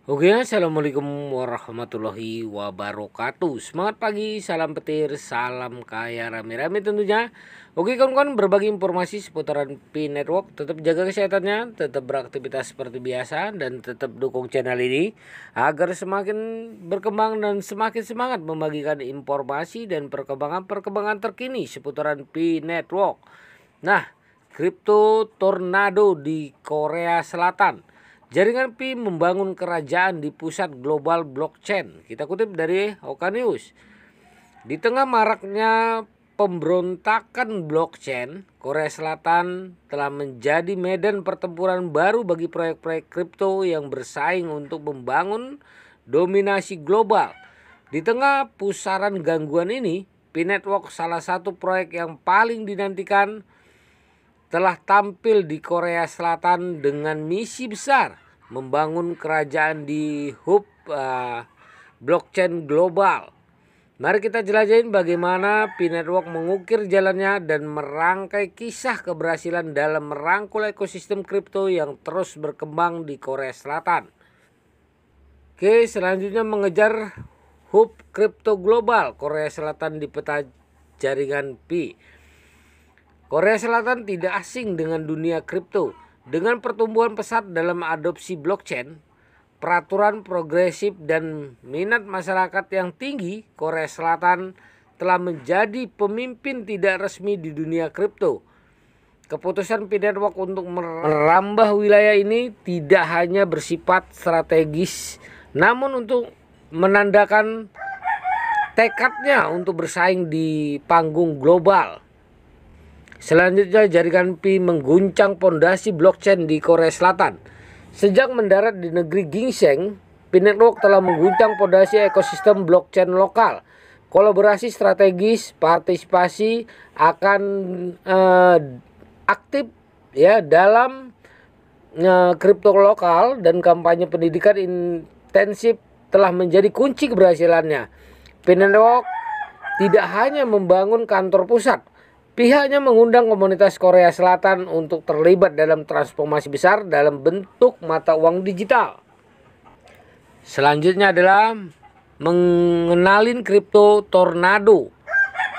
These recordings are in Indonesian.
Oke, assalamualaikum warahmatullahi wabarakatuh. Semangat pagi, salam petir, salam kaya rame-rame tentunya. Oke kawan-kawan, berbagi informasi seputaran Pi Network. Tetap jaga kesehatannya, tetap beraktivitas seperti biasa, dan tetap dukung channel ini agar semakin berkembang dan semakin semangat membagikan informasi dan perkembangan terkini seputaran Pi Network. Nah, kripto tornado di Korea Selatan. Jaringan Pi membangun kerajaan di pusat global blockchain. Kita kutip dari Oka News. Di tengah maraknya pemberontakan blockchain, Korea Selatan telah menjadi medan pertempuran baru bagi proyek-proyek kripto yang bersaing untuk membangun dominasi global. Di tengah pusaran gangguan ini, Pi Network, salah satu proyek yang paling dinantikan, telah tampil di Korea Selatan dengan misi besar membangun kerajaan di hub blockchain global. Mari kita jelajahin bagaimana Pi Network mengukir jalannya dan merangkai kisah keberhasilan dalam merangkul ekosistem kripto yang terus berkembang di Korea Selatan. Oke, selanjutnya mengejar hub kripto global Korea Selatan di peta jaringan Pi. Korea Selatan tidak asing dengan dunia kripto. Dengan pertumbuhan pesat dalam adopsi blockchain, peraturan progresif dan minat masyarakat yang tinggi, Korea Selatan telah menjadi pemimpin tidak resmi di dunia kripto. Keputusan Pi Network untuk merambah wilayah ini tidak hanya bersifat strategis, namun untuk menandakan tekadnya untuk bersaing di panggung global. Selanjutnya, jaringan Pi mengguncang pondasi blockchain di Korea Selatan. Sejak mendarat di negeri Ginseng, Pi Network telah mengguncang pondasi ekosistem blockchain lokal. Kolaborasi strategis, partisipasi akan aktif ya dalam kripto lokal, dan kampanye pendidikan intensif telah menjadi kunci keberhasilannya. Pi Network tidak hanya membangun kantor pusat, pihaknya mengundang komunitas Korea Selatan untuk terlibat dalam transformasi besar dalam bentuk mata uang digital. Selanjutnya adalah mengenalin kripto tornado.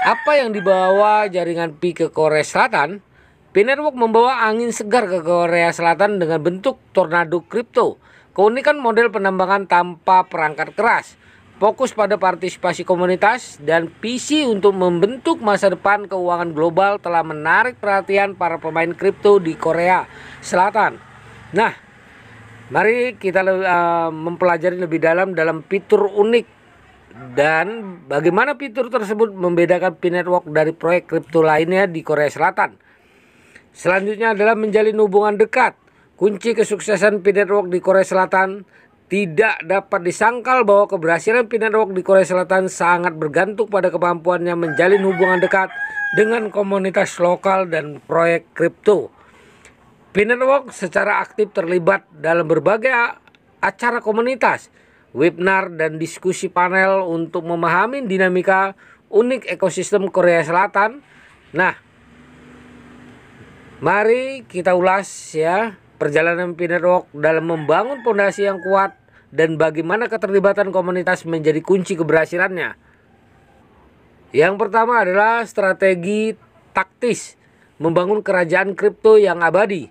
Apa yang dibawa jaringan Pi ke Korea Selatan? Pi Network membawa angin segar ke Korea Selatan dengan bentuk tornado kripto. Keunikan model penambangan tanpa perangkat keras, fokus pada partisipasi komunitas, dan visi untuk membentuk masa depan keuangan global telah menarik perhatian para pemain kripto di Korea Selatan. Nah, mari kita mempelajari lebih dalam fitur unik dan bagaimana fitur tersebut membedakan Pi Network dari proyek kripto lainnya di Korea Selatan. Selanjutnya adalah menjalin hubungan dekat. Kunci kesuksesan Pi Network di Korea Selatan. Tidak dapat disangkal bahwa keberhasilan Pi Network di Korea Selatan sangat bergantung pada kemampuannya menjalin hubungan dekat dengan komunitas lokal dan proyek kripto. Pi Network secara aktif terlibat dalam berbagai acara komunitas, webinar, dan diskusi panel untuk memahami dinamika unik ekosistem Korea Selatan. Nah, mari kita ulas ya perjalanan Pi Network dalam membangun fondasi yang kuat dan bagaimana keterlibatan komunitas menjadi kunci keberhasilannya. Yang pertama adalah strategi taktis, membangun kerajaan kripto yang abadi.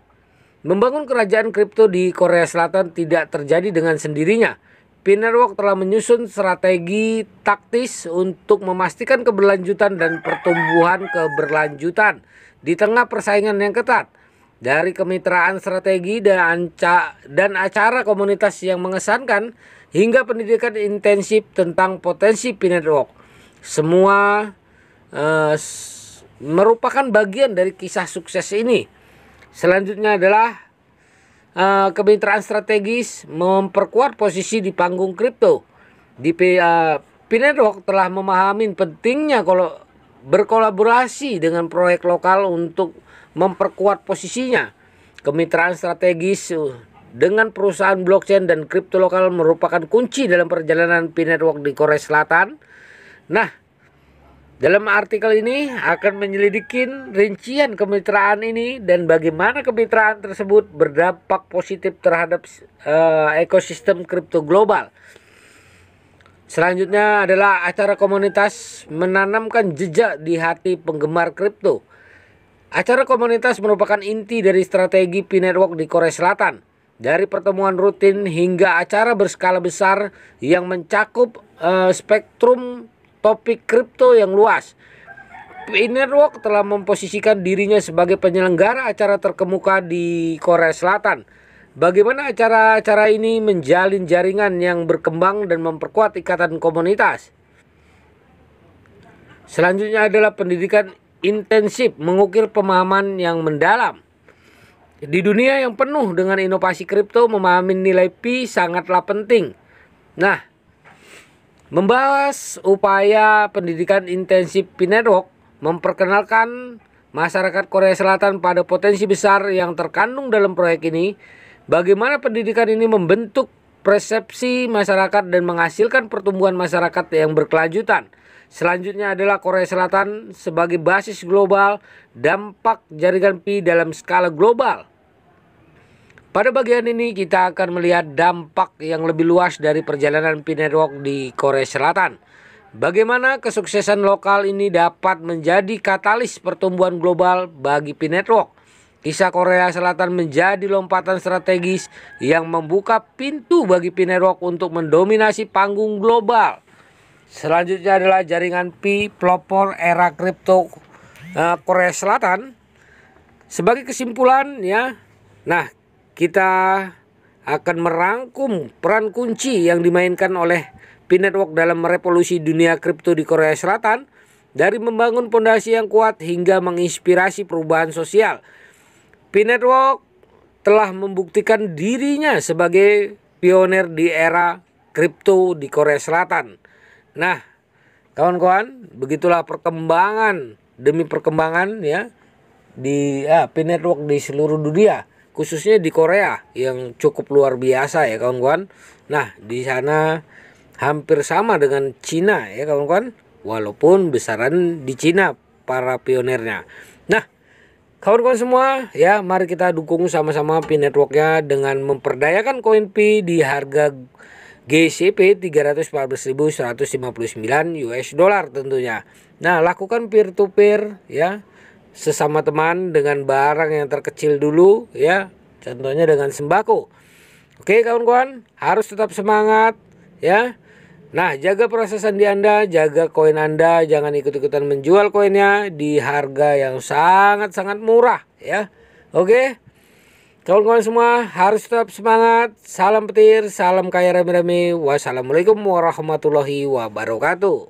Membangun kerajaan kripto di Korea Selatan tidak terjadi dengan sendirinya. Pi Network telah menyusun strategi taktis untuk memastikan keberlanjutan dan pertumbuhan keberlanjutan di tengah persaingan yang ketat. Dari kemitraan strategi dan acara komunitas yang mengesankan hingga pendidikan intensif tentang potensi Pi Network, semua merupakan bagian dari kisah sukses ini. Selanjutnya adalah kemitraan strategis memperkuat posisi di panggung kripto. Pi Network telah memahami pentingnya kalau berkolaborasi dengan proyek lokal untuk memperkuat posisinya. Kemitraan strategis dengan perusahaan blockchain dan kripto lokal merupakan kunci dalam perjalanan Pi Network di Korea Selatan. Nah, Dalam artikel ini akan menyelidikin rincian kemitraan ini dan bagaimana kemitraan tersebut berdampak positif terhadap ekosistem kripto global. Selanjutnya adalah acara komunitas menanamkan jejak di hati penggemar kripto. Acara komunitas merupakan inti dari strategi Pi Network di Korea Selatan. Dari pertemuan rutin hingga acara berskala besar yang mencakup spektrum topik kripto yang luas. Pi Network telah memposisikan dirinya sebagai penyelenggara acara terkemuka di Korea Selatan. Bagaimana acara-acara ini menjalin jaringan yang berkembang dan memperkuat ikatan komunitas. Selanjutnya adalah pendidikan intensif mengukir pemahaman yang mendalam. Di dunia yang penuh dengan inovasi kripto, memahami nilai Pi sangatlah penting. Nah, membahas upaya pendidikan intensif Pi Network memperkenalkan masyarakat Korea Selatan pada potensi besar yang terkandung dalam proyek ini. Bagaimana pendidikan ini membentuk persepsi masyarakat dan menghasilkan pertumbuhan masyarakat yang berkelanjutan. Selanjutnya adalah Korea Selatan sebagai basis global, dampak jaringan Pi dalam skala global. Pada bagian ini kita akan melihat dampak yang lebih luas dari perjalanan Pi Network di Korea Selatan. Bagaimana kesuksesan lokal ini dapat menjadi katalis pertumbuhan global bagi Pi Network. Kisah Korea Selatan menjadi lompatan strategis yang membuka pintu bagi Pi Network untuk mendominasi panggung global. Selanjutnya adalah jaringan Pi pelopor era kripto Korea Selatan. Sebagai kesimpulan ya, nah kita akan merangkum peran kunci yang dimainkan oleh Pi Network dalam merevolusi dunia kripto di Korea Selatan, dari membangun fondasi yang kuat hingga menginspirasi perubahan sosial. Pi Network telah membuktikan dirinya sebagai pionir di era kripto di Korea Selatan. Nah, kawan-kawan, begitulah perkembangan demi perkembangan ya di Pi Network di seluruh dunia, khususnya di Korea yang cukup luar biasa ya kawan-kawan. Nah, di sana hampir sama dengan Cina ya kawan-kawan, walaupun besaran di Cina para pionirnya. Nah, kawan-kawan semua ya, mari kita dukung sama-sama Pi Networknya dengan memperdayakan koin Pi di harga GCP 314.159 US dollar tentunya. Nah, lakukan peer to peer ya, sesama teman dengan barang yang terkecil dulu ya, contohnya dengan sembako. Oke kawan-kawan, harus tetap semangat ya. Nah, jaga proses sandi Anda, jaga koin Anda, jangan ikut-ikutan menjual koinnya di harga yang sangat-sangat murah ya. Oke. Kawan-kawan semua harus tetap semangat. Salam petir, salam kaya rame-rame. Wassalamualaikum warahmatullahi wabarakatuh.